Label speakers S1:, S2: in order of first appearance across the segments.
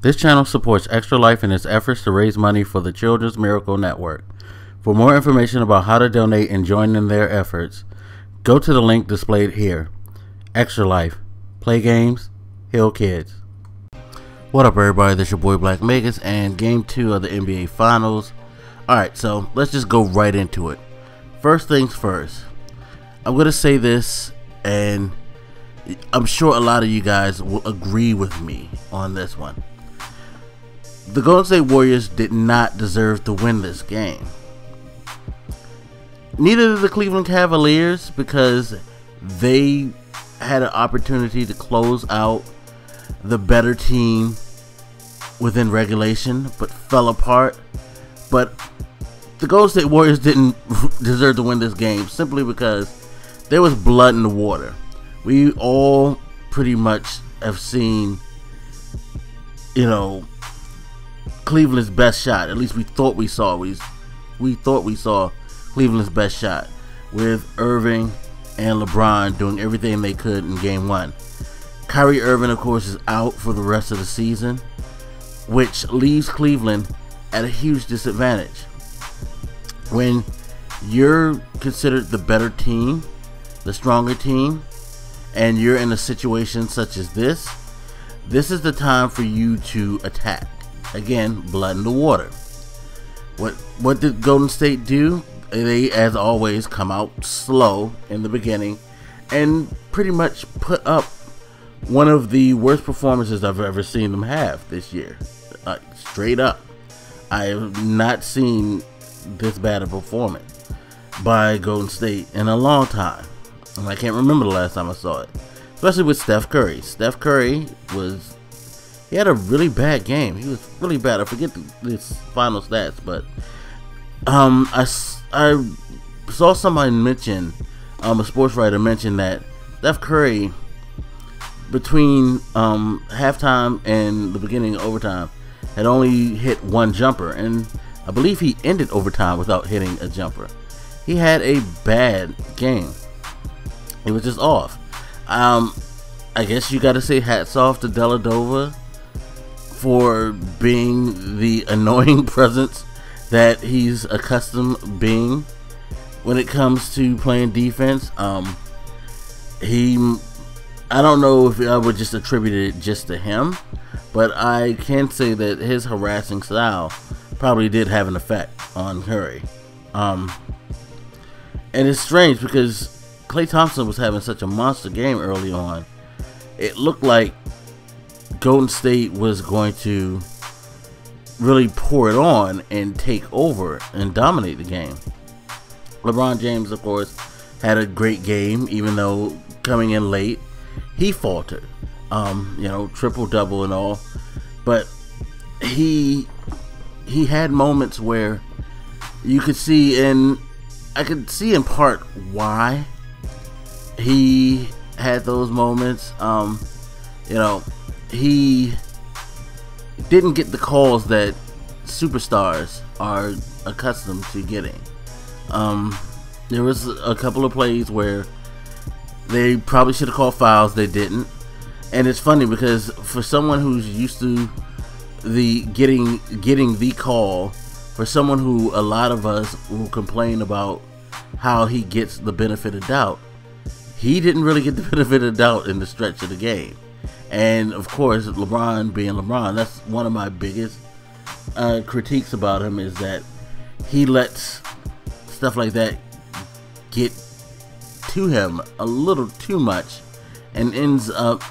S1: This channel supports Extra Life in its efforts to raise money for the Children's Miracle Network. For more information about how to donate and join in their efforts, go to the link displayed here. Extra Life. Play games, heal kids. What up, everybody? This is your boy Black Megas and Game 2 of the NBA Finals. Alright, so let's just go right into it. First things first. I'm going to say this, and I'm sure a lot of you guys will agree with me on this one. The Golden State Warriors did not deserve to win this game. Neither did the Cleveland Cavaliers, because they had an opportunity to close out the better team within regulation, but fell apart. But the Golden State Warriors didn't deserve to win this game simply because there was blood in the water. We all pretty much have seen, Cleveland's best shot. At least we thought we saw. We thought we saw Cleveland's best shot with Irving and LeBron doing everything they could in Game 1. Kyrie Irving, of course, is out for the rest of the season, which leaves Cleveland at a huge disadvantage. When you're considered the better team, the stronger team, and you're in a situation such as this is the time for you to attack. Again, blood in the water. What did Golden State do? They, as always, come out slow in the beginning and pretty much put up one of the worst performances I've ever seen them have this year. Straight up. I have not seen this bad a performance by Golden State in a long time. And I can't remember the last time I saw it. Especially with Steph Curry. Steph Curry he had a really bad game. He was really bad. I forget his final stats, but I saw somebody mention, a sports writer mention that Steph Curry, between halftime and the beginning of overtime, had only hit one jumper, and I believe he ended overtime without hitting a jumper. He had a bad game. It was just off. I guess you got to say hats off to Dellavedova for being the annoying presence that he's accustomed being when it comes to playing defense. I don't know if I would just attribute it just to him, but I can say that his harassing style probably did have an effect on Curry. And it's strange because Klay Thompson was having such a monster game early on. It looked like Golden State was going to really pour it on and take over and dominate the game. LeBron James, of course, had a great game, even though coming in late, he faltered. Triple-double and all. But he had moments where you could see, and I could see in part why he had those moments. He didn't get the calls that superstars are accustomed to getting. There was a couple of plays where they probably should have called fouls. They didn't. And it's funny because for someone who's used to the getting the call, for someone who a lot of us will complain about how he gets the benefit of doubt, he didn't really get the benefit of doubt in the stretch of the game. And of course, LeBron being LeBron, that's one of my biggest critiques about him, is that he lets stuff like that get to him a little too much and ends up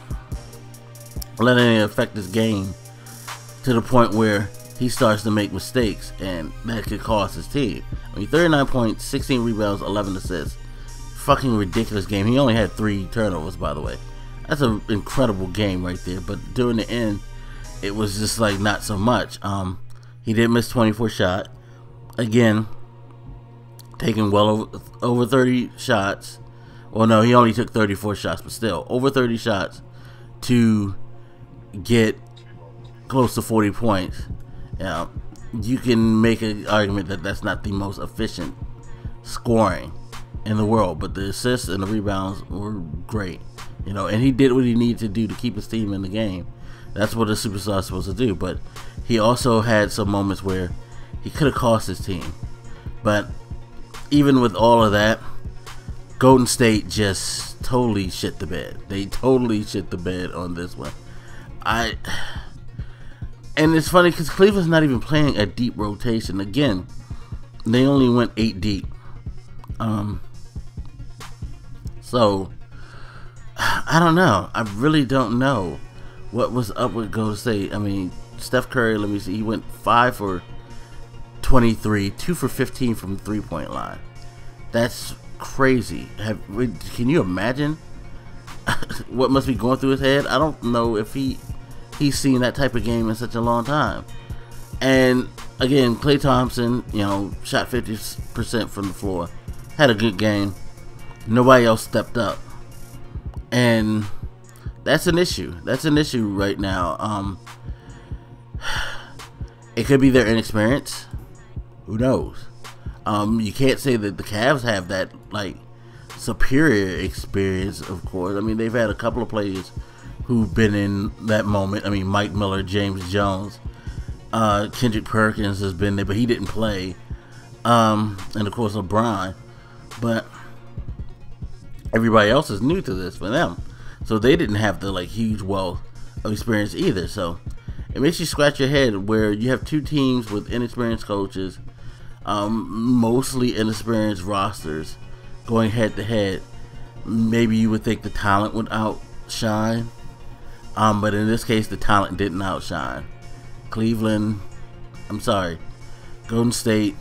S1: letting it affect his game to the point where he starts to make mistakes, and that could cost his team. 39 points, 16 rebounds, 11 assists. Fucking ridiculous game. He only had 3 turnovers, by the way. That's an incredible game right there. But during the end, it was just like not so much. He did miss 24 shot. Again, taking well over 30 shots. Well, no, he only took 34 shots, but still over 30 shots to get close to 40 points. You can make an argument that that's not the most efficient scoring in the world, but the assists and the rebounds were great. And he did what he needed to do to keep his team in the game. That's what a superstar is supposed to do. But he also had some moments where he could have cost his team. But even with all of that, Golden State just totally shit the bed. They totally shit the bed on this one. And it's funny because Cleveland's not even playing a deep rotation. Again, they only went 8 deep. So I don't know. I really don't know what was up with Golden State. I mean, Steph Curry, let me see, he went 5 for 23, 2 for 15 from the 3-point line. That's crazy. Can you imagine what must be going through his head? I don't know if he's seen that type of game in such a long time. And again, Klay Thompson, shot 50% from the floor, had a good game. Nobody else stepped up, and that's an issue. That's an issue right now. It could be their inexperience. Who knows? You can't say that the Cavs have that superior experience. Of course, I mean they've had a couple of players who've been in that moment. I mean, Mike Miller, James Jones, Kendrick Perkins has been there, but he didn't play. And of course LeBron. But everybody else is new to this for them, so they didn't have the huge wealth of experience either. So it makes you scratch your head where you have two teams with inexperienced coaches, mostly inexperienced rosters, going head to head. Maybe you would think the talent would outshine, but in this case the talent didn't outshine. Golden State,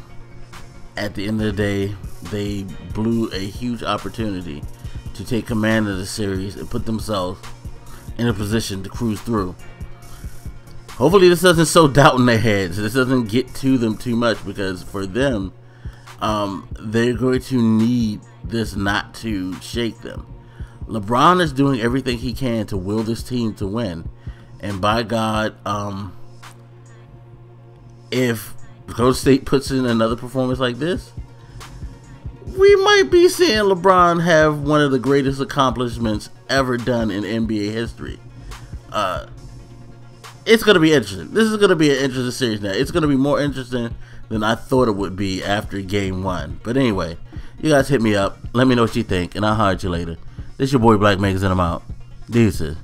S1: at the end of the day, they blew a huge opportunity to take command of the series and put themselves in a position to cruise through. Hopefully this doesn't sow doubt in their heads. This doesn't get to them too much, because for them, they're going to need this not to shake them. LeBron is doing everything he can to will this team to win. And by God, if Golden State puts in another performance like this, we might be seeing LeBron have one of the greatest accomplishments ever done in NBA history. It's going to be interesting. This is going to be an interesting series now. It's going to be more interesting than I thought it would be after game 1. But anyway, you guys hit me up. Let me know what you think, and I'll holler at you later. This your boy Black Megas, and I'm out. Deuces.